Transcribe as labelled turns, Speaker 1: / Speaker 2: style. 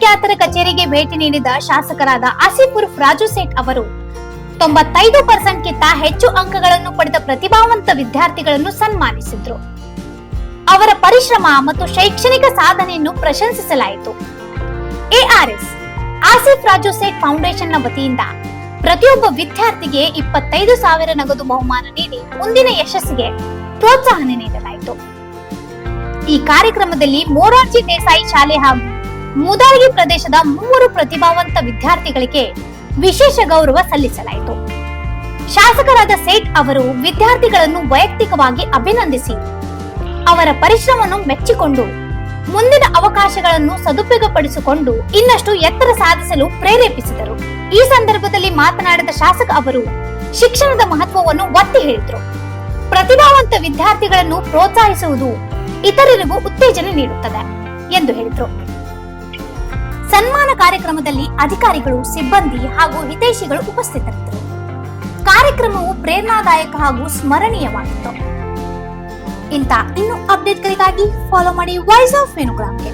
Speaker 1: ಅಲ್ಪಸಂಖ್ಯಾತರ ಕಚೇರಿಗೆ ಭೇಟಿ ನೀಡಿದ ಶಾಸಕರಾದ ಆಸಿಫ್ ಉರ್ಫ್ ರಾಜು ಸೇಠ್ ಅವರು 95%ಗಿಂತ ಹೆಚ್ಚು ಅಂಕಗಳನ್ನು ಪಡೆದ ಪ್ರತಿಭಾವಂತ ವಿದ್ಯಾರ್ಥಿಗಳನ್ನು ಸನ್ಮಾನಿಸಿದ್ರು. ಅವರ ಪರಿಶ್ರಮ ಮತ್ತು ಶೈಕ್ಷಣಿಕ ಸಾಧನೆಯನ್ನು ಪ್ರಶಂಸಿಸಲಾಯಿತು. ಎಆರ್ಎಸ್ ಆಸಿಫ್ ರಾಜು ಸೇಠ್ ಫೌಂಡೇಶನ್ನ ವತಿಯಿಂದ ಪ್ರತಿಯೊಬ್ಬ ವಿದ್ಯಾರ್ಥಿಗೆ 25,000 ನಗದು ಬಹುಮಾನ ನೀಡಿ ಮುಂದಿನ ಯಶಸ್ಸಿಗೆ ಪ್ರೋತ್ಸಾಹನೆ ನೀಡಲಾಯಿತು. ಈ ಕಾರ್ಯಕ್ರಮದಲ್ಲಿ ಮೊರಾರ್ಜಿ ದೇಸಾಯಿ ಶಾಲೆ ಹಾಗೂ ಮುದಾರ್ಗಿ ಪ್ರದೇಶದ 3 ಪ್ರತಿಭಾವಂತ ವಿದ್ಯಾರ್ಥಿಗಳಿಗೆ ವಿಶೇಷ ಗೌರವ ಸಲ್ಲಿಸಲಾಯಿತು. ಶಾಸಕರಾದ ಸೇಠ್ ಅವರು ವಿದ್ಯಾರ್ಥಿಗಳನ್ನು ವೈಯಕ್ತಿಕವಾಗಿ ಅಭಿನಂದಿಸಿ ಅವರ ಪರಿಶ್ರಮವನ್ನು ಮೆಚ್ಚಿಕೊಂಡು ಮುಂದಿನ ಅವಕಾಶಗಳನ್ನು ಸದುಪಯೋಗಪಡಿಸಿಕೊಂಡು ಇನ್ನಷ್ಟು ಎತ್ತರ ಸಾಧಿಸಲು ಪ್ರೇರೇಪಿಸಿದರು. ಈ ಸಂದರ್ಭದಲ್ಲಿ ಮಾತನಾಡಿದ ಶಾಸಕ ಅವರು ಶಿಕ್ಷಣದ ಮಹತ್ವವನ್ನು ಒತ್ತಿ ಹೇಳಿದರು. ಪ್ರತಿಭಾವಂತ ವಿದ್ಯಾರ್ಥಿಗಳನ್ನು ಪ್ರೋತ್ಸಾಹಿಸುವುದು ಇತರರಿಗೂ ಉತ್ತೇಜನ ನೀಡುತ್ತದೆ ಎಂದು ಹೇಳಿದರು. ಸನ್ಮಾನ ಕಾರ್ಯಕ್ರಮದಲ್ಲಿ ಅಧಿಕಾರಿಗಳು, ಸಿಬ್ಬಂದಿ ಹಾಗೂ ಹಿತೈಷಿಗಳು ಉಪಸ್ಥಿತರಿದ್ದರು. ಕಾರ್ಯಕ್ರಮವು ಪ್ರೇರಣಾದಾಯಕ ಹಾಗೂ ಸ್ಮರಣೀಯವಾಗಿತ್ತು. ಇಂಥ ಇನ್ನೂ ಅಪ್ಡೇಟ್ಗಳಿಗಾಗಿ ಫಾಲೋ ಮಾಡಿ ವಾಯ್ಸ್ ಆಫ್ ವೇಣುಗ್ರಾಮ್ಗೆ.